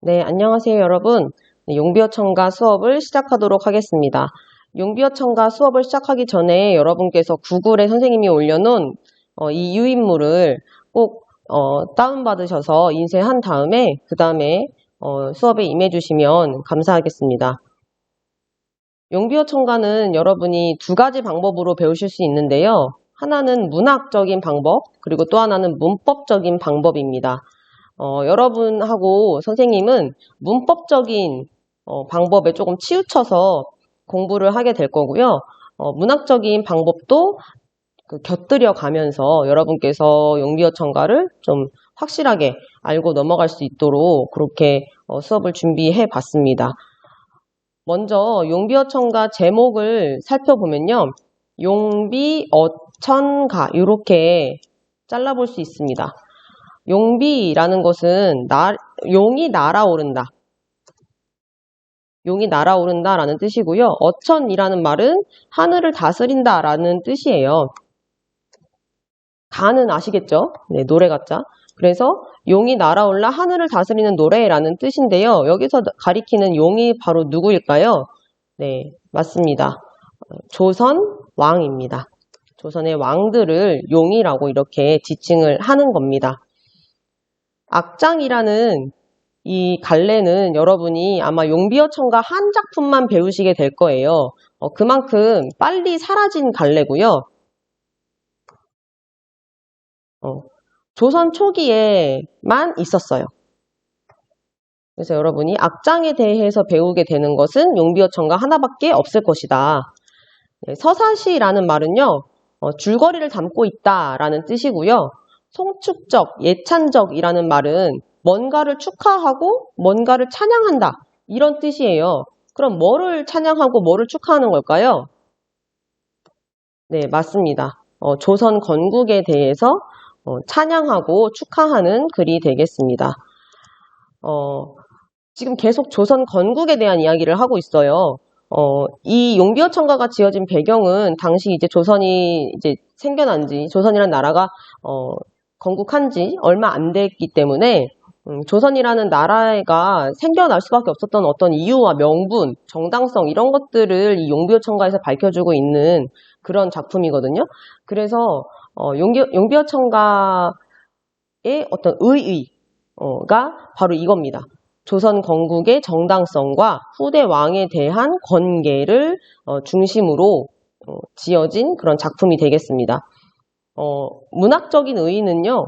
네, 안녕하세요, 여러분. 용비어 첨가 수업을 시작하도록 하겠습니다. 용비어 첨가 수업을 시작하기 전에 여러분께서 구글에 선생님이 올려놓은 이 유인물을 꼭 다운받으셔서 인쇄한 다음에 그 다음에 수업에 임해주시면 감사하겠습니다. 용비어 첨가는 여러분이 두 가지 방법으로 배우실 수 있는데요. 하나는 문학적인 방법, 그리고 또 하나는 문법적인 방법입니다. 여러분하고 선생님은 문법적인 방법에 조금 치우쳐서 공부를 하게 될 거고요. 문학적인 방법도 곁들여 가면서 여러분께서 용비어 첨가를 좀 확실하게 알고 넘어갈 수 있도록 그렇게 수업을 준비해 봤습니다. 먼저 용비어 첨가 제목을 살펴보면요. 용비어천가 이렇게 잘라볼 수 있습니다. 용비라는 것은 용이 날아오른다. 용이 날아오른다라는 뜻이고요. 어천이라는 말은 하늘을 다스린다라는 뜻이에요. 가는 아시겠죠? 네, 노래 같죠? 그래서 용이 날아올라 하늘을 다스리는 노래라는 뜻인데요. 여기서 가리키는 용이 바로 누구일까요? 네, 맞습니다. 조선 왕입니다. 조선의 왕들을 용이라고 이렇게 지칭을 하는 겁니다. 악장이라는 이 갈래는 여러분이 아마 용비어 첨가 한 작품만 배우시게 될 거예요. 그만큼 빨리 사라진 갈래고요. 조선 초기에만 있었어요. 그래서 여러분이 악장에 대해서 배우게 되는 것은 용비어 첨가 하나밖에 없을 것이다. 네, 서사시라는 말은요. 줄거리를 담고 있다라는 뜻이고요. 송축적, 예찬적이라는 말은 뭔가를 축하하고 뭔가를 찬양한다 이런 뜻이에요. 그럼 뭐를 찬양하고 뭐를 축하하는 걸까요? 네, 맞습니다. 조선 건국에 대해서 찬양하고 축하하는 글이 되겠습니다. 지금 계속 조선 건국에 대한 이야기를 하고 있어요. 이 용비어 첨가가 지어진 배경은 당시 이제 조선이 이제 생겨난 지, 조선이라는 나라가 건국한 지 얼마 안 됐기 때문에 조선이라는 나라가 생겨날 수밖에 없었던 어떤 이유와 명분, 정당성 이런 것들을 이 용비어 첨가에서 밝혀주고 있는 그런 작품이거든요. 그래서 용비어 첨가의 어떤 의의가 바로 이겁니다. 조선 건국의 정당성과 후대 왕에 대한 권계를 중심으로 지어진 그런 작품이 되겠습니다. 문학적인 의의는요.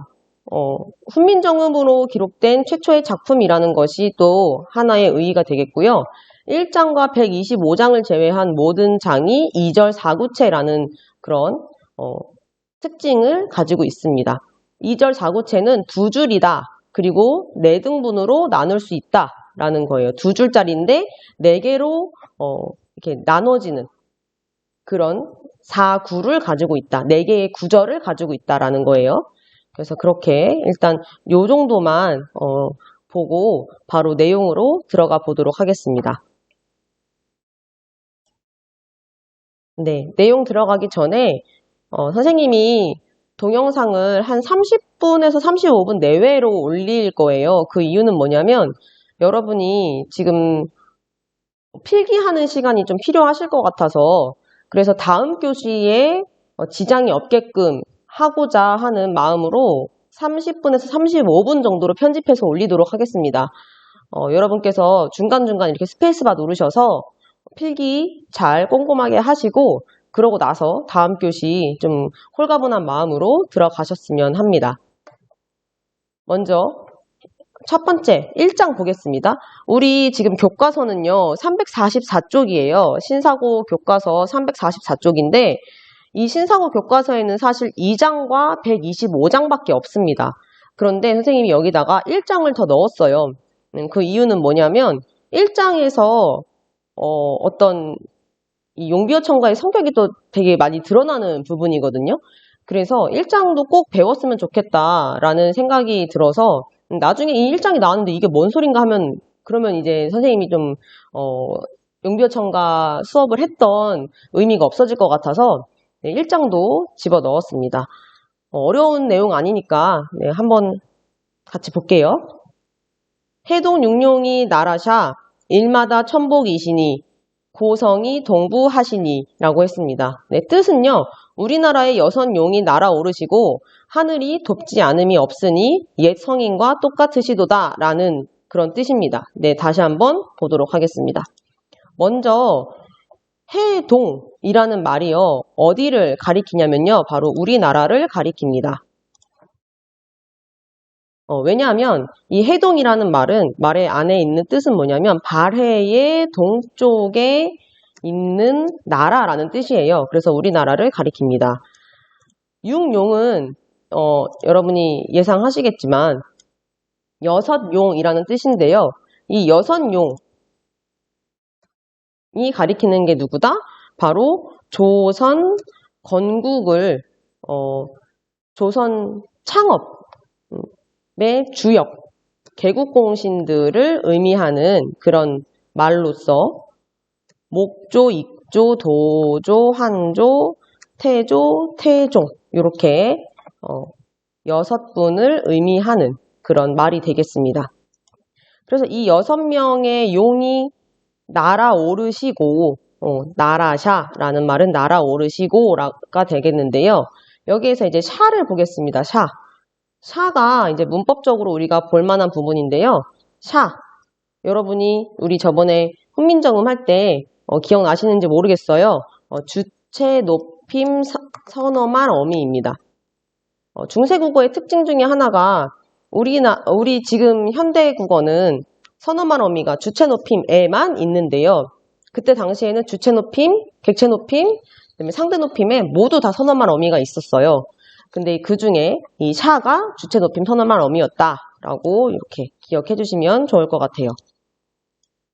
훈민정음으로 기록된 최초의 작품이라는 것이 또 하나의 의의가 되겠고요. 1장과 125장을 제외한 모든 장이 2절 4구체라는 그런 특징을 가지고 있습니다. 2절 4구체는 두 줄이다. 그리고 4등분으로 나눌 수 있다라는 거예요. 두 줄짜리인데 4개로 이렇게 나눠지는 그런 4구를 가지고 있다. 4개의 구절을 가지고 있다라는 거예요. 그래서 그렇게 일단 요 정도만 보고 바로 내용으로 들어가 보도록 하겠습니다. 네, 내용 들어가기 전에 선생님이 동영상을 한 30분에서 35분 내외로 올릴 거예요. 그 이유는 뭐냐면 여러분이 지금 필기하는 시간이 좀 필요하실 것 같아서 그래서 다음 교시에 지장이 없게끔 하고자 하는 마음으로 30분에서 35분 정도로 편집해서 올리도록 하겠습니다. 여러분께서 중간중간 이렇게 스페이스바 누르셔서 필기 잘 꼼꼼하게 하시고 그러고 나서 다음 교시 좀 홀가분한 마음으로 들어가셨으면 합니다. 먼저 첫 번째 1장 보겠습니다. 우리 지금 교과서는요 344쪽이에요. 신사고 교과서 344쪽인데 이 신사고 교과서에는 사실 2장과 125장밖에 없습니다. 그런데 선생님이 여기다가 1장을 더 넣었어요. 그 이유는 뭐냐면 1장에서 어떤 이 용비어 첨가의 성격이 또 되게 많이 드러나는 부분이거든요. 그래서 1장도 꼭 배웠으면 좋겠다라는 생각이 들어서 나중에 이 1장이 나왔는데 이게 뭔 소린가 하면 그러면 이제 선생님이 좀 용비어 첨가 수업을 했던 의미가 없어질 것 같아서 1장도 집어 넣었습니다. 어려운 내용 아니니까 한번 같이 볼게요. 해동 육룡이 나라샤 일마다 천복이시니 고성이 동부하시니 라고 했습니다. 네, 뜻은요. 우리나라의 여섯 용이 날아오르시고 하늘이 돕지 않음이 없으니 옛 성인과 똑같으시도다 라는 그런 뜻입니다. 네, 다시 한번 보도록 하겠습니다. 먼저 해동이라는 말이요. 어디를 가리키냐면요. 바로 우리나라를 가리킵니다. 왜냐하면 이 해동이라는 말의 안에 있는 뜻은 뭐냐면 발해의 동쪽에 있는 나라라는 뜻이에요. 그래서 우리나라를 가리킵니다. 육용은 여러분이 예상하시겠지만 여섯용이라는 뜻인데요. 이 여섯용이 가리키는 게 누구다? 바로 조선 건국을 조선 창업의 주역 개국공신들을 의미하는 그런 말로서 목조, 익조, 도조, 한조, 태조, 태종 이렇게 여섯 분을 의미하는 그런 말이 되겠습니다. 그래서 이 6명의 용이 날아오르시고 나라샤라는 말은 날아오르시고가 되겠는데요. 여기에서 이제 샤를 보겠습니다. 샤가 이제 문법적으로 우리가 볼만한 부분인데요. 여러분이 우리 저번에 훈민정음 할 때 기억나시는지 모르겠어요. 주체, 높임, 선어말, 어미입니다. 중세국어의 특징 중에 하나가 우리 지금 현대국어는 선어말, 어미가 주체, 높임에만 있는데요. 그때 당시에는 주체, 높임, 객체, 높임, 그다음에 상대 높임에 모두 다 선어말, 어미가 있었어요. 근데 그 중에 이 샤가 주체, 높임, 선어말, 어미였다라고 이렇게 기억해 주시면 좋을 것 같아요.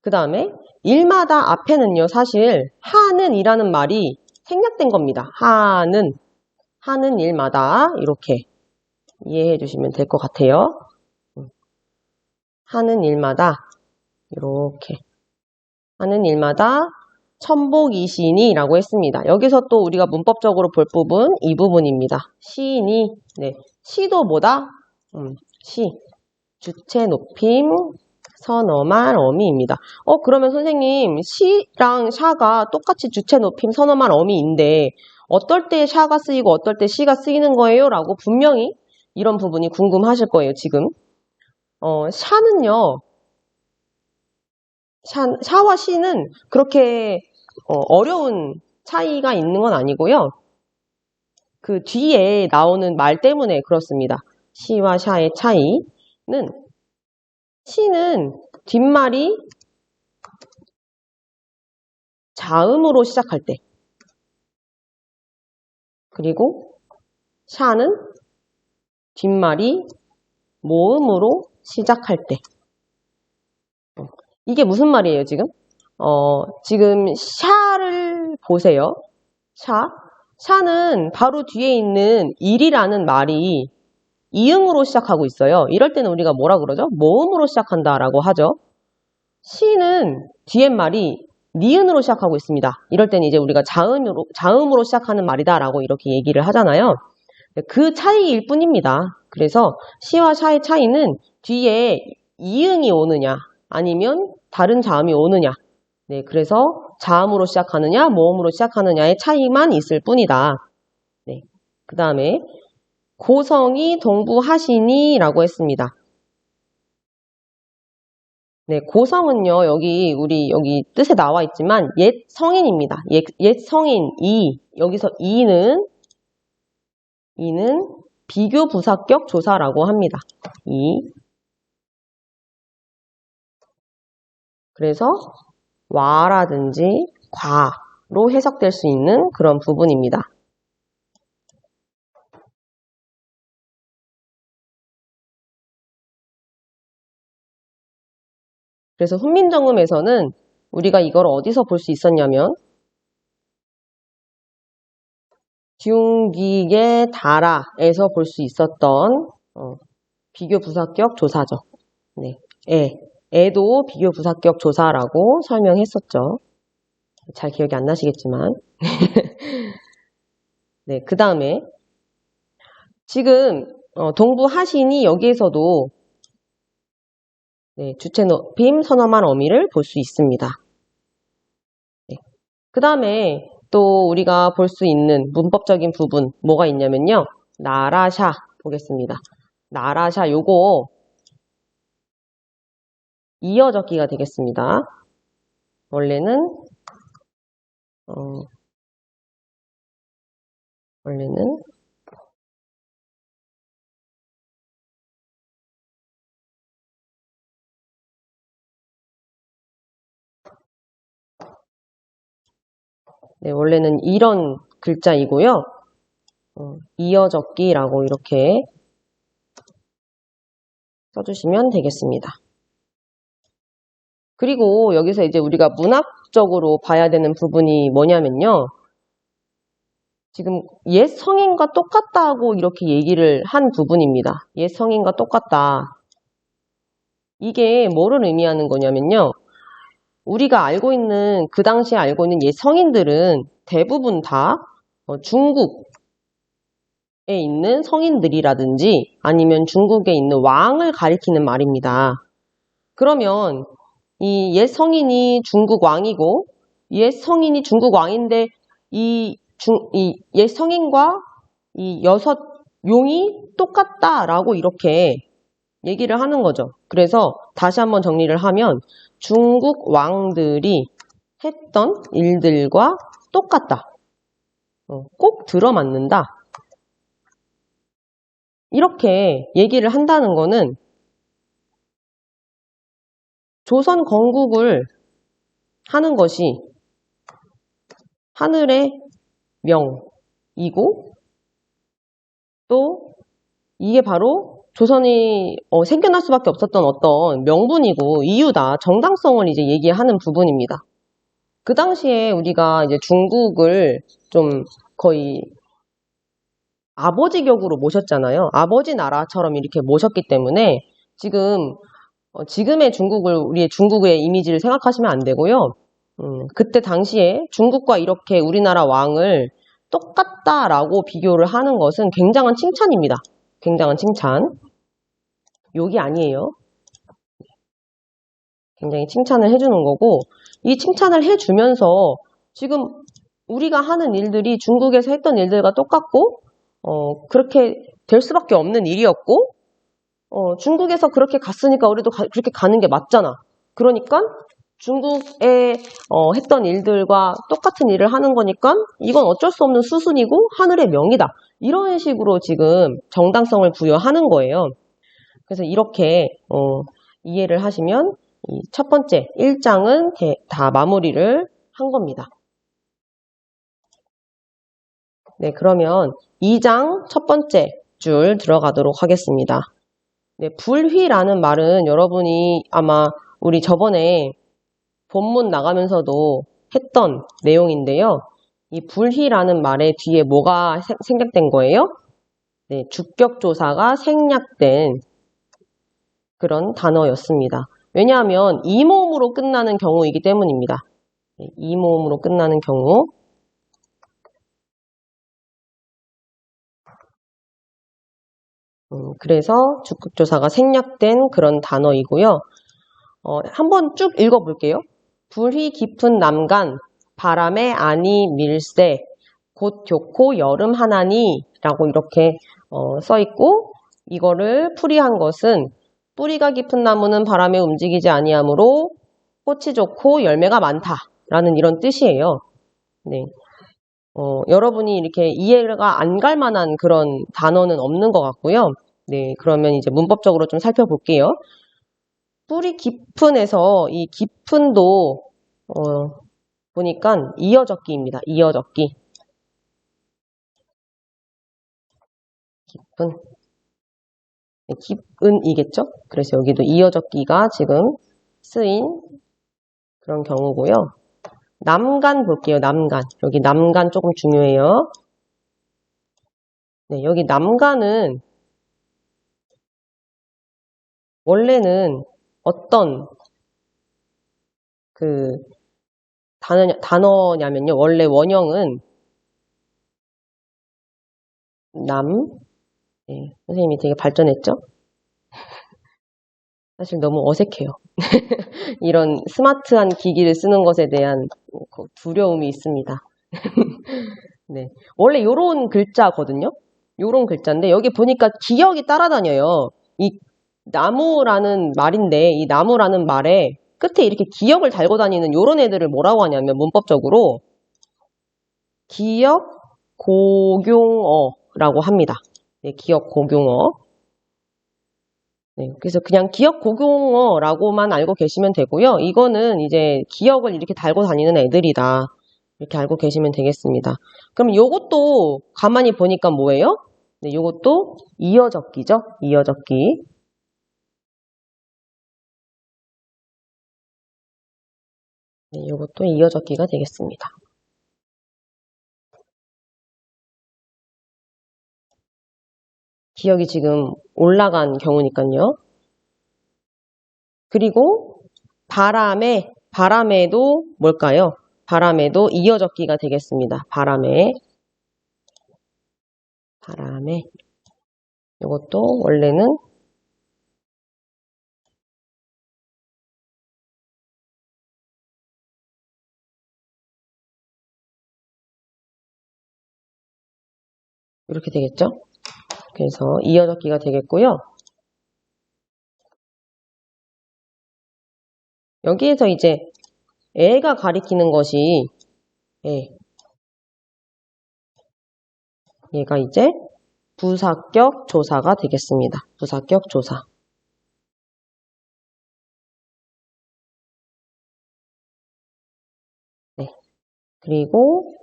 그 다음에 일마다 앞에는요. 사실 하는이라는 말이 생략된 겁니다. 하는 일마다 이렇게 이해해 주시면 될 것 같아요. 하는 일마다 이렇게 하는 일마다 천복이시니라고 했습니다. 여기서 또 우리가 문법적으로 볼 부분 이 부분입니다. 시니 네, 시도 뭐다? 주체, 높임, 선어말, 어미입니다. 그러면 선생님 시랑 샤가 똑같이 주체, 높임, 선어말, 어미인데 어떨 때 샤가 쓰이고 어떨 때 시가 쓰이는 거예요? 라고 분명히 이런 부분이 궁금하실 거예요. 지금 샤는요. 샤와 시는 그렇게 어려운 차이가 있는 건 아니고요. 그 뒤에 나오는 말 때문에 그렇습니다. 시와 샤의 차이는 시는 뒷말이 자음으로 시작할 때 그리고 샤는 뒷말이 모음으로 시작할 때 이게 무슨 말이에요 지금? 지금 샤를 보세요. 샤는 바로 뒤에 있는 일이라는 말이 이응으로 시작하고 있어요. 이럴 때는 우리가 뭐라 그러죠? 모음으로 시작한다라고 하죠. 시는 뒤에 말이 니은으로 시작하고 있습니다. 이럴 때는 이제 우리가 자음으로 시작하는 말이다라고 이렇게 얘기를 하잖아요. 그 차이일 뿐입니다. 그래서 시와 샤의 차이는 뒤에 이응이 오느냐 아니면 다른 자음이 오느냐 네, 그래서 자음으로 시작하느냐 모음으로 시작하느냐의 차이만 있을 뿐이다. 네, 그 다음에 고성이 동부하시니 라고 했습니다. 네, 고성은요, 여기 뜻에 나와 있지만 옛 성인입니다. 옛 성인, 여기서 이는 비교 부사격 조사라고 합니다. 그래서 와라든지 과로 해석될 수 있는 그런 부분입니다. 그래서 훈민정음에서는 우리가 이걸 어디서 볼 수 있었냐면 중기계 다라에서 볼 수 있었던 비교 부사격 조사죠. 네, 애도 비교 부사격 조사라고 설명했었죠. 잘 기억이 안 나시겠지만 네, 그 다음에 지금 동부하시니 여기에서도 네, 주체 높임, 선엄한 어미를 볼 수 있습니다. 네. 그 다음에 또 우리가 볼 수 있는 문법적인 부분 뭐가 있냐면요. 나라샤 보겠습니다. 나라샤 요거 이어적기가 되겠습니다. 원래는 원래는 네, 원래는 이런 글자이고요. 이어적기라고 이렇게 써주시면 되겠습니다. 그리고 여기서 이제 우리가 문학적으로 봐야 되는 부분이 뭐냐면요. 지금 옛 성인과 똑같다고 이렇게 얘기를 한 부분입니다. 옛 성인과 똑같다. 이게 뭐를 의미하는 거냐면요. 우리가 알고 있는, 그 당시에 알고 있는 옛 성인들은 대부분 다 중국에 있는 성인들이라든지 아니면 중국에 있는 왕을 가리키는 말입니다. 그러면 이 옛 성인이 중국 왕이고 옛 성인이 중국 왕인데 이 옛 성인과 이 여섯 용이 똑같다라고 이렇게 얘기를 하는 거죠. 그래서 다시 한번 정리를 하면 중국 왕들이 했던 일들과 똑같다. 꼭 들어맞는다. 이렇게 얘기를 한다는 거는 조선 건국을 하는 것이 하늘의 명이고 또 이게 바로 조선이 생겨날 수밖에 없었던 어떤 명분이고 이유다. 정당성을 이제 얘기하는 부분입니다. 그 당시에 우리가 이제 중국을 좀 거의 아버지 격으로 모셨잖아요. 아버지 나라처럼 이렇게 모셨기 때문에 지금의 중국을 우리의 중국의 이미지를 생각하시면 안 되고요. 그때 당시에 중국과 이렇게 우리나라 왕을 똑같다라고 비교를 하는 것은 굉장한 칭찬입니다. 굉장한 칭찬. 욕이 아니에요. 굉장히 칭찬을 해주는 거고 이 칭찬을 해주면서 지금 우리가 하는 일들이 중국에서 했던 일들과 똑같고 그렇게 될 수밖에 없는 일이었고 중국에서 그렇게 갔으니까 우리도 그렇게 가는 게 맞잖아. 그러니까 중국에 했던 일들과 똑같은 일을 하는 거니까 이건 어쩔 수 없는 수순이고 하늘의 명이다. 이런 식으로 지금 정당성을 부여하는 거예요. 그래서 이렇게 이해를 하시면 이 첫 번째 1장은 다 마무리를 한 겁니다. 네, 그러면 2장 첫 번째 줄 들어가도록 하겠습니다. 네, 불휘라는 말은 여러분이 아마 우리 저번에 본문 나가면서도 했던 내용인데요. 이 불휘라는 말의 뒤에 뭐가 생략된 거예요? 네, 주격조사가 생략된 그런 단어였습니다. 왜냐하면 이모음으로 끝나는 경우이기 때문입니다. 네, 이모음으로 끝나는 경우. 그래서 주격조사가 생략된 그런 단어이고요. 한번 쭉 읽어볼게요. 불휘 깊은 남간 바람에 아니 밀새 곧 좋고 여름 하나니 라고 이렇게 써있고 이거를 풀이한 것은 뿌리가 깊은 나무는 바람에 움직이지 아니하므로 꽃이 좋고 열매가 많다 라는 이런 뜻이에요. 네. 여러분이 이렇게 이해가 안 갈 만한 그런 단어는 없는 것 같고요. 네, 그러면 이제 문법적으로 좀 살펴볼게요. 뿌리 깊은에서 이 깊은도 보니까 이어적기입니다. 이어적기. 깊은. 네, 깊은이겠죠? 그래서 여기도 이어적기가 지금 쓰인 그런 경우고요. 남간 볼게요. 남간. 여기 남간 조금 중요해요. 네, 여기 남간은 원래는 어떤 그 단어냐면요. 원래 원형은 네, 선생님이 되게 발전했죠? 사실 너무 어색해요. 이런 스마트한 기기를 쓰는 것에 대한 두려움이 있습니다. 네. 원래 요런 글자거든요. 요런 글자인데 여기 보니까 기역이 따라다녀요. 이 나무라는 말인데 이 나무라는 말에 끝에 이렇게 기역을 달고 다니는 요런 애들을 뭐라고 하냐면 문법적으로 기역 고용어라고 합니다. 네, 기역 고용어. 네, 그래서 그냥 기역 고용어라고만 알고 계시면 되고요. 이거는 이제 기역을 이렇게 달고 다니는 애들이다. 이렇게 알고 계시면 되겠습니다. 그럼 요것도 가만히 보니까 뭐예요? 네, 요것도 이어적기죠. 이어적기. 네, 요것도 이어적기가 되겠습니다. 기억이 지금 올라간 경우니까요. 그리고 바람에도 뭘까요? 바람에도 이어적기가 되겠습니다. 바람에. 이것도 원래는 이렇게 되겠죠? 그래서 이어적기가 되겠고요. 여기에서 이제 애가 가리키는 것이 얘가 이제 부사격 조사가 되겠습니다. 부사격 조사. 네. 그리고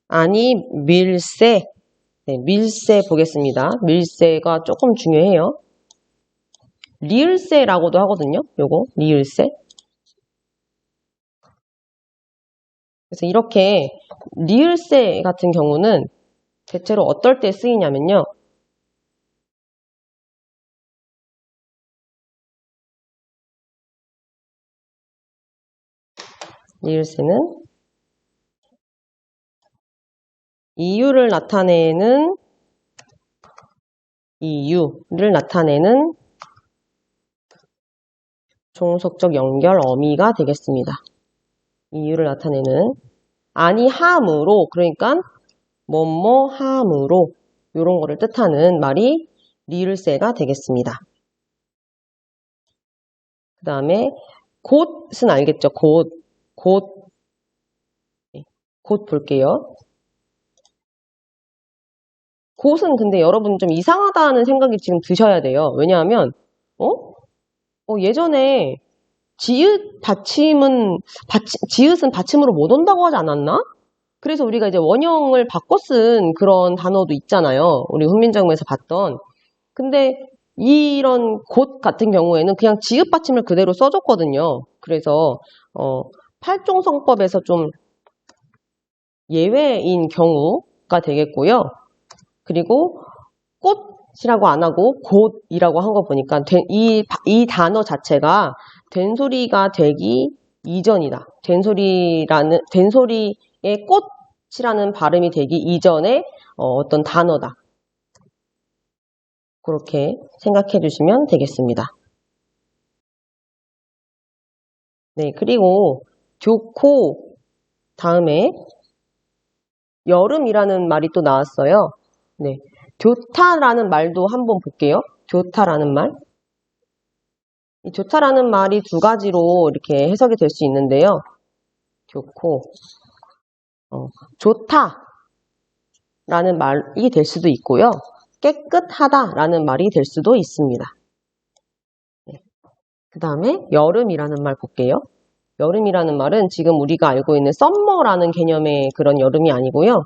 아니 밀세. 네, 밀세 보겠습니다. 밀세가 조금 중요해요. 리을세라고도 하거든요. 요거 리을세. 그래서 이렇게 리을세 같은 경우는 대체로 어떨 때 쓰이냐면요. 리을세는 이유를 나타내는 종속적 연결 어미가 되겠습니다. 이유를 나타내는 아니함으로, 그러니까 뭐뭐 함으로 이런 거를 뜻하는 말이 리을세가 되겠습니다. 그 다음에 곧은 알겠죠? 곧 볼게요. 곧은 근데 여러분 좀 이상하다는 생각이 지금 드셔야 돼요. 왜냐하면 예전에 지읒은 받침으로 못 온다고 하지 않았나? 그래서 우리가 이제 원형을 바꿔 쓴 그런 단어도 있잖아요. 우리 훈민정음에서 봤던. 근데 이런 곧 같은 경우에는 그냥 지읒 받침을 그대로 써줬거든요. 그래서 팔종성법에서 좀 예외인 경우가 되겠고요. 그리고 꽃이라고 안 하고 곧이라고 한 거 보니까 이 단어 자체가 된소리가 되기 이전이다. 된소리의 꽃이라는 발음이 되기 이전에 어떤 단어다. 그렇게 생각해 주시면 되겠습니다. 네, 그리고 교코 다음에 여름이라는 말이 또 나왔어요. 네, 교타라는 말도 한번 볼게요. 교타라는 말. 이 교타라는 말이 두 가지로 이렇게 해석이 될 수 있는데요. 교코, 좋다라는 말이 될 수도 있고요. 깨끗하다라는 말이 될 수도 있습니다. 네. 그 다음에 여름이라는 말 볼게요. 여름이라는 말은 지금 우리가 알고 있는 썸머라는 개념의 그런 여름이 아니고요.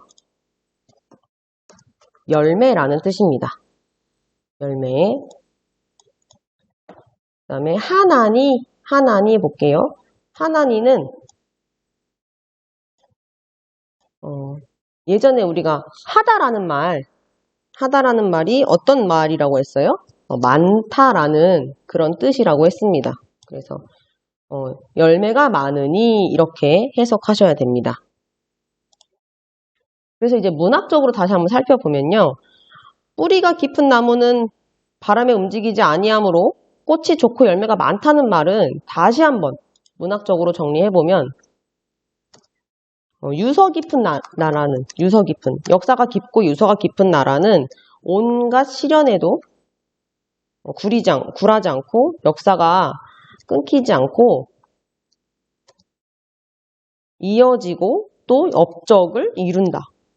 열매라는 뜻입니다. 열매. 그 다음에 하나니 볼게요. 하나니는 예전에 우리가 하다라는 말이 어떤 말이라고 했어요? 많다라는 그런 뜻이라고 했습니다. 그래서 열매가 많으니 이렇게 해석하셔야 됩니다. 그래서 이제 문학적으로 다시 한번 살펴보면요. 뿌리가 깊은 나무는 바람에 움직이지 아니하므로 꽃이 좋고 열매가 많다는 말은 다시 한번 문학적으로 정리해보면 유서 깊은 나라는 유서 깊은 역사가 깊고 유서가 깊은 나라는 온갖 시련에도 굴하지 않고 역사가 끊기지 않고 이어지고 또 업적을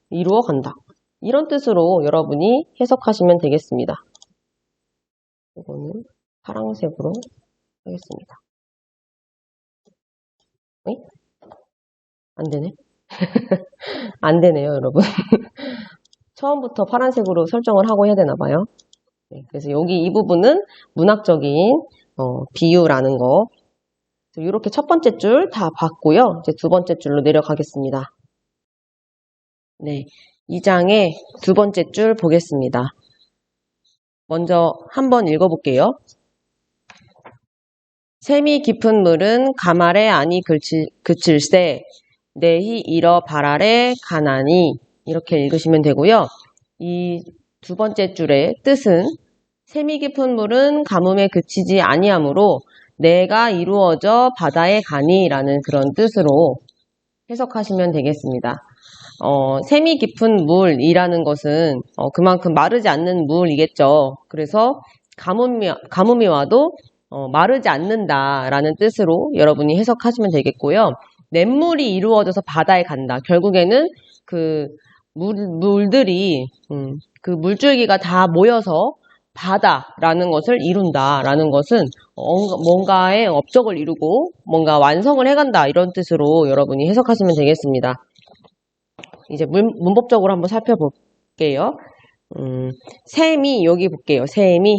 이루어간다. 이런 뜻으로 여러분이 해석하시면 되겠습니다. 이거는 파란색으로 하겠습니다. 안 되네. 안 되네요, 여러분. 처음부터 파란색으로 설정을 하고 해야 되나 봐요. 네, 그래서 여기 이 부분은 문학적인 비유라는 거. 이렇게 첫 번째 줄 다 봤고요. 이제 두 번째 줄로 내려가겠습니다. 네, 2장의 두 번째 줄 보겠습니다. 먼저 한번 읽어볼게요. 샘이 깊은 물은 가말에 아니 그칠세 내히 이러 발아래 가나니 이렇게 읽으시면 되고요. 이 두 번째 줄의 뜻은 샘이 깊은 물은 가뭄에 그치지 아니하므로 내가 이루어져 바다에 가니 라는 그런 뜻으로 해석하시면 되겠습니다. 샘이 깊은 물이라는 것은 그만큼 마르지 않는 물이겠죠. 그래서 가뭄이 와도 마르지 않는다라는 뜻으로 여러분이 해석하시면 되겠고요. 냇물이 이루어져서 바다에 간다. 결국에는 그 물들이 그 물줄기가 다 모여서 바다라는 것을 이룬다라는 것은 뭔가의 업적을 이루고 뭔가 완성을 해간다 이런 뜻으로 여러분이 해석하시면 되겠습니다. 이제 문법적으로 한번 살펴볼게요. 샘이 여기 볼게요. 샘이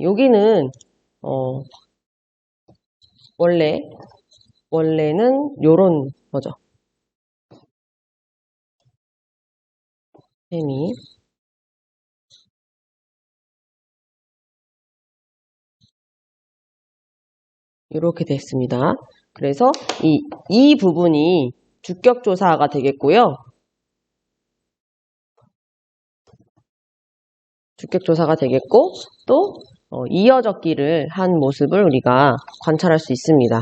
여기는 원래는 요런 거죠. 샘이 이렇게 됐습니다. 그래서 이 부분이 주격조사가 되겠고요. 주격조사가 되겠고 또 이어적기를 한 모습을 우리가 관찰할 수 있습니다.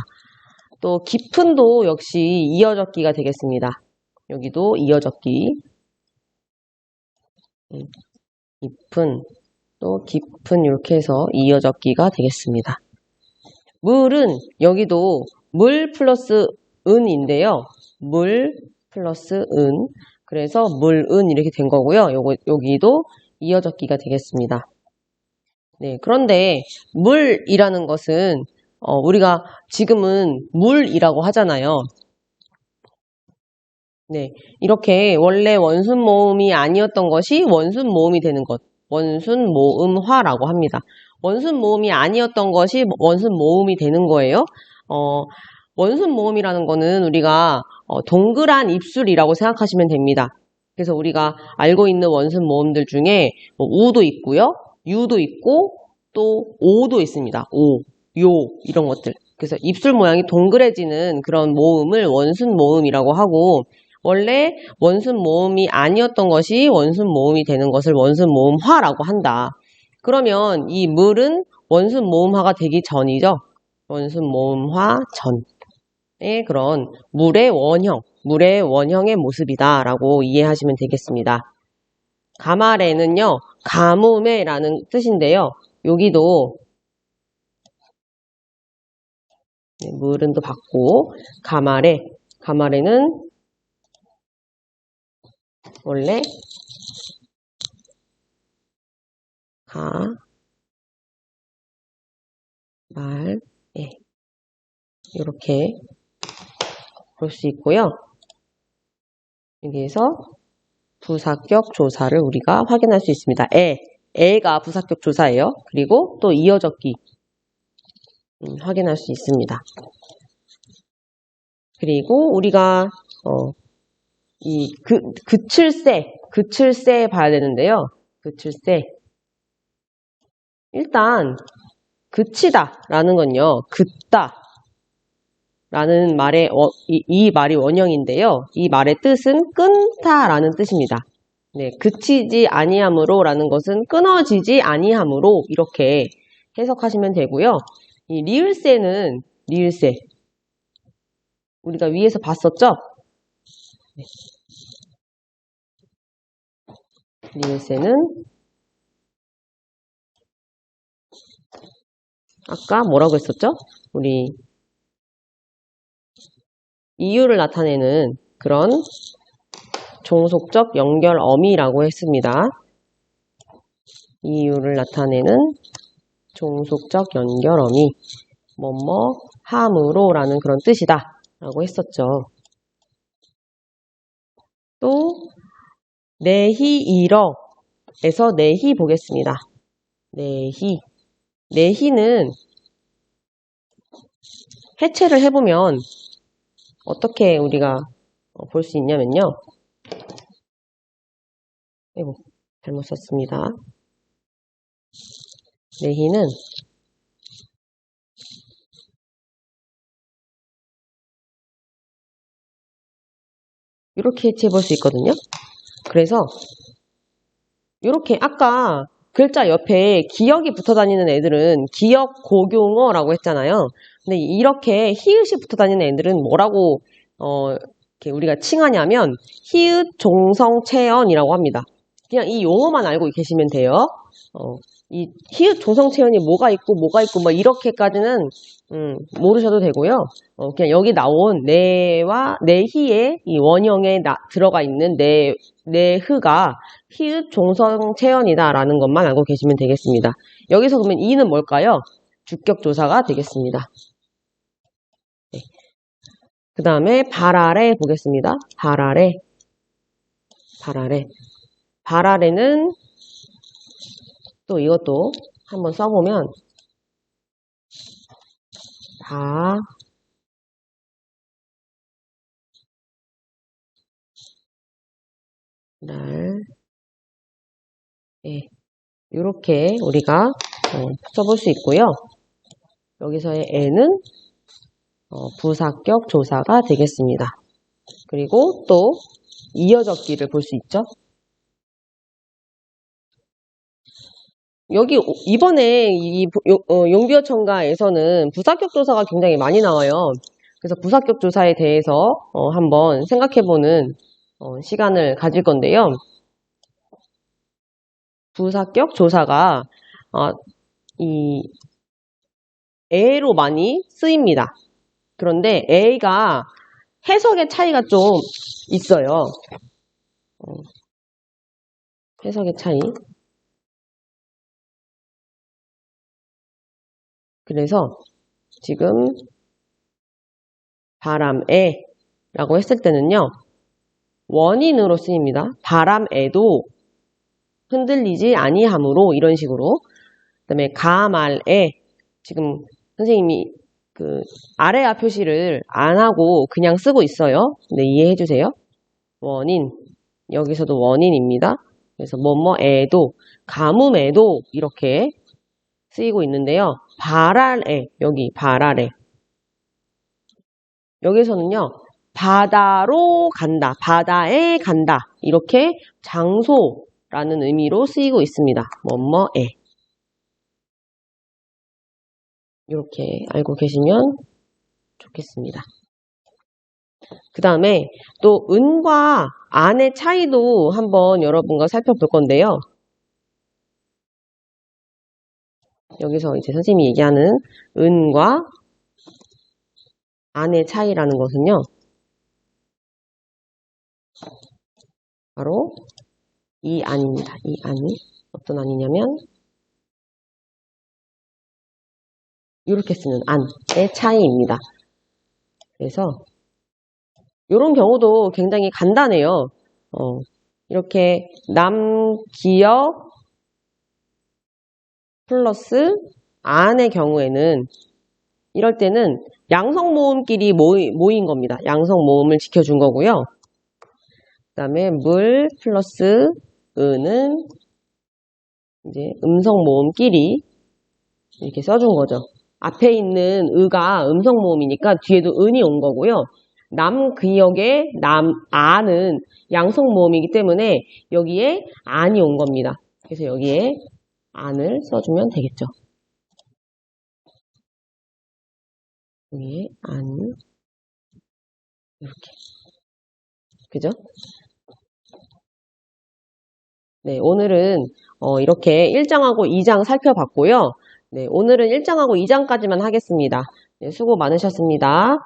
또 깊은도 역시 이어적기가 되겠습니다. 여기도 이어적기 깊은 이렇게 해서 이어적기가 되겠습니다. 물은 여기도 물 플러스 은인데요. 물 플러스 은 그래서 물은 이렇게 된 거고요. 여기도 이어적기가 되겠습니다. 네, 그런데 물이라는 것은 우리가 지금은 물이라고 하잖아요. 네, 이렇게 원래 원순모음이 아니었던 것이 원순모음이 되는 것, 원순모음화라고 합니다. 원순모음이 아니었던 것이 원순모음이 되는 거예요. 원순모음이라는 거는 우리가 동그란 입술이라고 생각하시면 됩니다. 그래서 우리가 알고 있는 원순모음들 중에 우도 있고요, 유도 있고 또 오도 있습니다. 오, 요 이런 것들. 그래서 입술 모양이 동그래지는 그런 모음을 원순모음이라고 하고 원래 원순모음이 아니었던 것이 원순모음이 되는 것을 원순모음화라고 한다. 그러면 이 물은 원순모음화가 되기 전이죠. 원순모음화 전의 그런 물의 원형의 모습이다라고 이해하시면 되겠습니다. 가말에는요, 가뭄에라는 뜻인데요. 여기도 물은 또 받고 가말에는 원래 이렇게 볼 수 있고요. 여기에서 부사격 조사를 우리가 확인할 수 있습니다. 애가 부사격 조사예요. 그리고 또 이어적기 확인할 수 있습니다. 그리고 우리가 이 그칠세 봐야 되는데요. 그칠세 일단 그치다 라는 건요. 긋다 라는 말의 이 말이 원형인데요. 이 말의 뜻은 끊다 라는 뜻입니다. 네, 그치지 아니함으로 라는 것은 끊어지지 아니함으로 이렇게 해석하시면 되고요. 이 리을세는 리을세. 우리가 위에서 봤었죠? 네. 리을세는 아까 뭐라고 했었죠? 우리 이유를 나타내는 그런 종속적 연결어미라고 했습니다. 이유를 나타내는 종속적 연결어미, 뭐뭐 함으로라는 그런 뜻이다 라고 했었죠. 또 내희이러에서 내희 보겠습니다. 내희는 해체를 해보면 어떻게 우리가 볼 수 있냐면요. 아이고, 잘못 썼습니다. 내희는 이렇게 해체해 볼 수 있거든요. 그래서 이렇게 아까 글자 옆에 기역이 붙어 다니는 애들은 기역 고경어라고 했잖아요. 근데 이렇게 히읗이 붙어 다니는 애들은 뭐라고 이렇게 우리가 칭하냐면 히읗 종성 체언이라고 합니다. 그냥 이 용어만 알고 계시면 돼요. 이 히읗 종성 체언이 뭐가 있고 뭐 이렇게까지는 모르셔도 되고요. 그냥 여기 나온 내와 내희의 이 원형에 들어가 있는 내흐가 히읗 종성 체언이다라는 것만 알고 계시면 되겠습니다. 여기서 그러면 이는 뭘까요? 주격조사가 되겠습니다. 네. 그 다음에 발아래 보겠습니다. 발아래는 또 이것도 한번 써보면 이렇게 우리가 써볼 수 있고요. 여기서의 애는 부사격 조사가 되겠습니다. 그리고 또 이어적기를 볼 수 있죠. 여기 이번에 이 용비어 첨가에서는 부사격 조사가 굉장히 많이 나와요. 그래서 부사격 조사에 대해서 한번 생각해보는 시간을 가질 건데요. 부사격 조사가 이 애로 많이 쓰입니다. 그런데 애가 해석의 차이가 좀 있어요. 해석의 차이. 그래서 지금 바람에라고 했을 때는요. 원인으로 쓰입니다. 바람에도 흔들리지 아니하므로 이런 식으로. 그 다음에 가말에 지금 선생님이 그 아래아 표시를 안 하고 그냥 쓰고 있어요. 네, 이해해 주세요. 원인. 여기서도 원인입니다. 그래서 뭐뭐에도 가뭄에도 이렇게 쓰이고 있는데요. 발아래, 여기 발아래. 여기서는요. 바다로 간다, 바다에 간다 이렇게 장소라는 의미로 쓰이고 있습니다. 뭐뭐에 이렇게 알고 계시면 좋겠습니다. 그 다음에 또 은과 안의 차이도 한번 여러분과 살펴볼 건데요. 여기서 이제 선생님이 얘기하는 은과 안의 차이라는 것은요. 바로 이 안입니다. 이 안이 어떤 안이냐면 이렇게 쓰는 안의 차이입니다. 그래서 이런 경우도 굉장히 간단해요. 이렇게 남기역 플러스 안의 경우에는 이럴 때는 양성모음끼리 모인 겁니다. 양성모음을 지켜준 거고요. 그 다음에 물 플러스 은은 이제 음성모음끼리 이렇게 써준 거죠. 앞에 있는 의가 음성모음이니까 뒤에도 은이 온 거고요. 남기역의 안은 양성모음이기 때문에 여기에 안이 온 겁니다. 그래서 여기에 안을 써주면 되겠죠. 위에 안 이렇게 그죠? 네, 오늘은 이렇게 1장하고 2장 살펴봤고요. 네, 오늘은 1장하고 2장까지만 하겠습니다. 네, 수고 많으셨습니다.